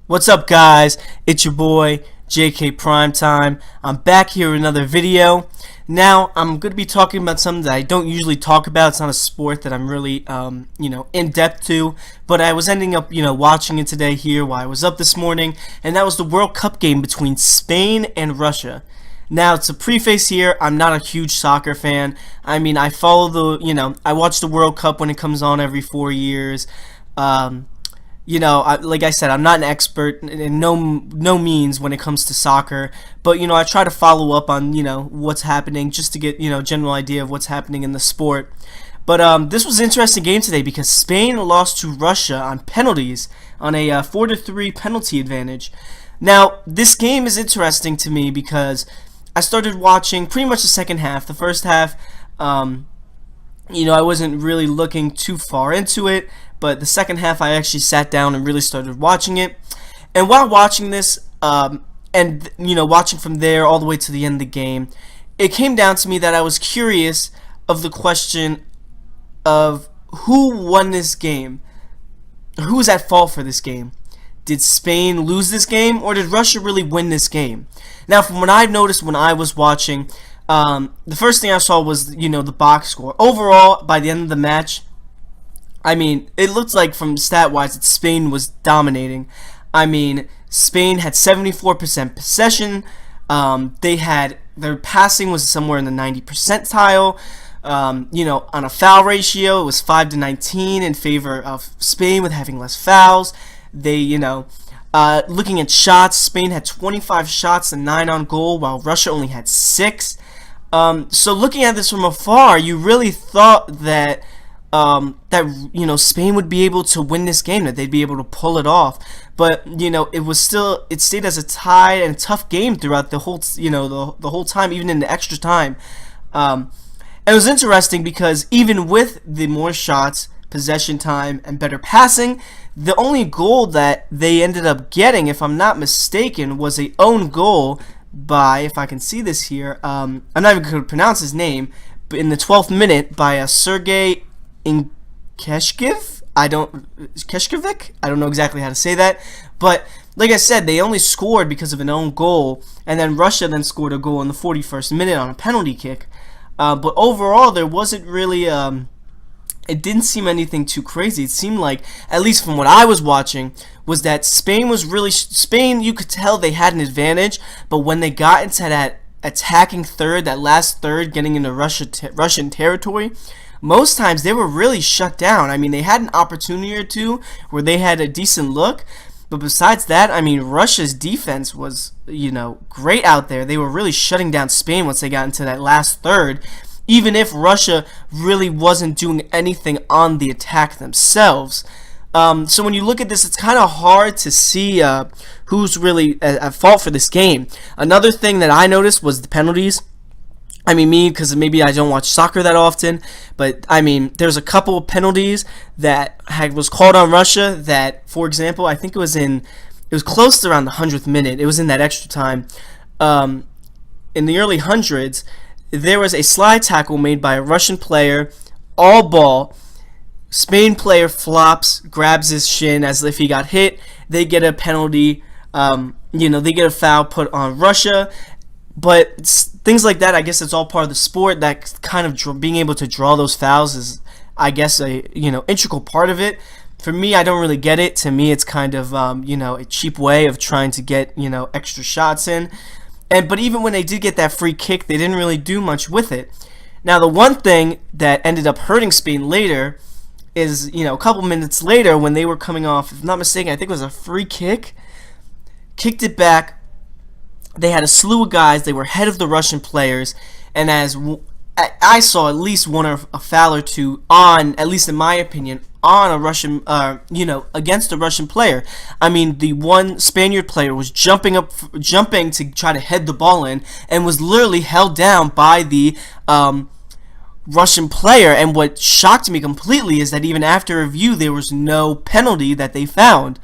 What's up, guys? It's your boy JK Primetime. I'm back here with another video. Now I'm going to be talking about something that I don't usually talk about. It's not a sport that I'm really in depth to, but I was ending up watching it today here while I was up this morning, and that was the World Cup game between Spain and Russia. Now, to preface here, I'm not a huge soccer fan. I mean, I follow I watch the World Cup when it comes on every 4 years. Like I said, I'm not an expert in no means when it comes to soccer, but I try to follow up on what's happening just to get general idea of what's happening in the sport. But this was an interesting game today because Spain lost to Russia on penalties on a 4-3 penalty advantage. Now, this game is interesting to me because I started watching pretty much the second half. The first half, I wasn't really looking too far into it, but the second half I actually sat down and really started watching it. And while watching this, watching from there all the way to the end of the game, it came down to me that I was curious of the question of who won this game. Who's at fault for this game? Did Spain lose this game, or did Russia really win this game? Now, from what I've noticed when I was watching, the first thing I saw was, the box score. Overall, by the end of the match, I mean, it looked like from stat-wise that Spain was dominating. I mean, Spain had 74% possession. Their passing was somewhere in the 90 percentile. On a foul ratio, it was 5-19 in favor of Spain with having less fouls. Looking at shots, Spain had 25 shots and 9 on goal, while Russia only had 6. So looking at this from afar, you really thought that Spain would be able to win this game, that they'd be able to pull it off. But it stayed as a tie and a tough game throughout the whole the whole time, even in the extra time. And it was interesting because even with the more shots, possession time, and better passing, the only goal that they ended up getting, if I'm not mistaken, was a own goal by, if I can see this here, I'm not even going to pronounce his name, but in the 12th minute by Sergei Keshkev? Keshkevic? I don't know exactly how to say that, but like I said, they only scored because of an own goal, and then Russia then scored a goal in the 41st minute on a penalty kick. But overall, there wasn't really it didn't seem anything too crazy. It seemed like, at least from what I was watching, was that Spain, you could tell they had an advantage, but when they got into that attacking third, that last third, getting into Russian territory, most times they were really shut down. I mean, they had an opportunity or two where they had a decent look, but besides that, I mean, Russia's defense was, great out there. They were really shutting down Spain once they got into that last third, even if Russia really wasn't doing anything on the attack themselves. So when you look at this, it's kind of hard to see who's really at fault for this game. Another thing that I noticed was the penalties. I mean, because maybe I don't watch soccer that often, but I mean, there's a couple of penalties that was called on Russia that, for example, I think it was close to around the 100th minute. It was in that extra time. In the early hundreds, there was a slide tackle made by a Russian player, all ball. Spain player flops, grabs his shin as if he got hit. They get a penalty. They get a foul put on Russia. But things like that, I guess it's all part of the sport. That kind of being able to draw those fouls is, I guess, a integral part of it. For me, I don't really get it. To me, it's kind of a cheap way of trying to get extra shots in. But even when they did get that free kick, they didn't really do much with it. Now, the one thing that ended up hurting Spain later is, a couple minutes later when they were coming off, if I'm not mistaken, I think it was a free kick, kicked it back. They had a slew of guys. They were ahead of the Russian players, and as I saw at least one or a foul or two on, at least in my opinion, on a Russian, against a Russian player. I mean, the one Spaniard player was jumping to try to head the ball in, and was literally held down by the Russian player. And what shocked me completely is that even after review, there was no penalty that they found.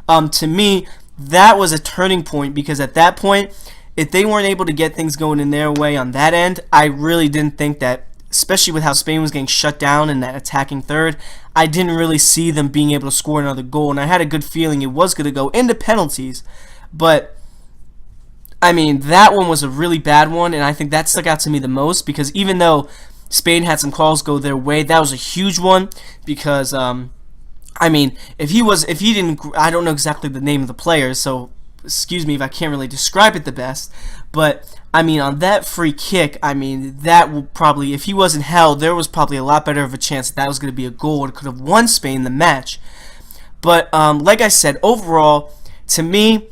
To me, that was a turning point, because at that point, if they weren't able to get things going in their way on that end, I really didn't think that especially with how Spain was getting shut down in that attacking third, I didn't really see them being able to score another goal, and I had a good feeling it was going to go into penalties. But I mean, that one was a really bad one, and I think that stuck out to me the most, because even though Spain had some calls go their way, that was a huge one, because I mean, if he didn't, I don't know exactly the name of the players, so excuse me if I can't really describe it the best, but I mean, on that free kick, I mean, that will probably, if he wasn't held, there was probably a lot better of a chance that was going to be a goal and could have won Spain the match. But like I said, overall, to me,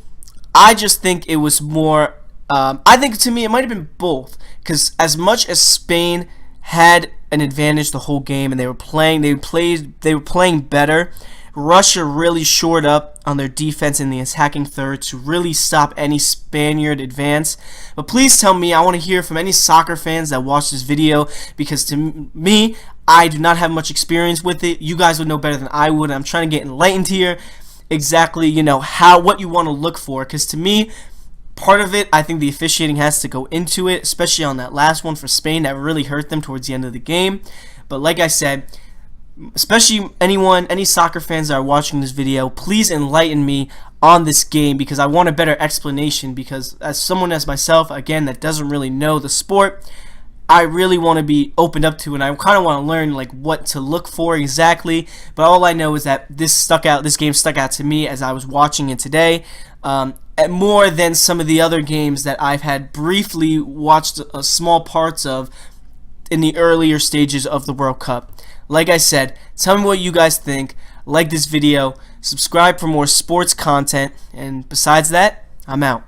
I just think it was more, I think to me it might have been both, because as much as Spain had an advantage the whole game and they were playing better, Russia really shored up on their defense in the attacking third to really stop any Spaniard advance. But please tell me, I want to hear from any soccer fans that watch this video, because to me, I do not have much experience with it. You guys would know better than I would. I'm trying to get enlightened here, exactly, you know, what you want to look for, because to me, part of it, I think the officiating has to go into it, especially on that last one for Spain that really hurt them towards the end of the game. But like I said, especially any soccer fans that are watching this video, please enlighten me on this game, because I want a better explanation, because as someone as myself, again, that doesn't really know the sport, I really want to be opened up to, and I kind of want to learn like what to look for exactly. But all I know is that this game stuck out to me as I was watching it today, more than some of the other games that I've had briefly watched small parts of in the earlier stages of the World Cup. Like I said, tell me what you guys think. Like this video, subscribe for more sports content, and besides that, I'm out.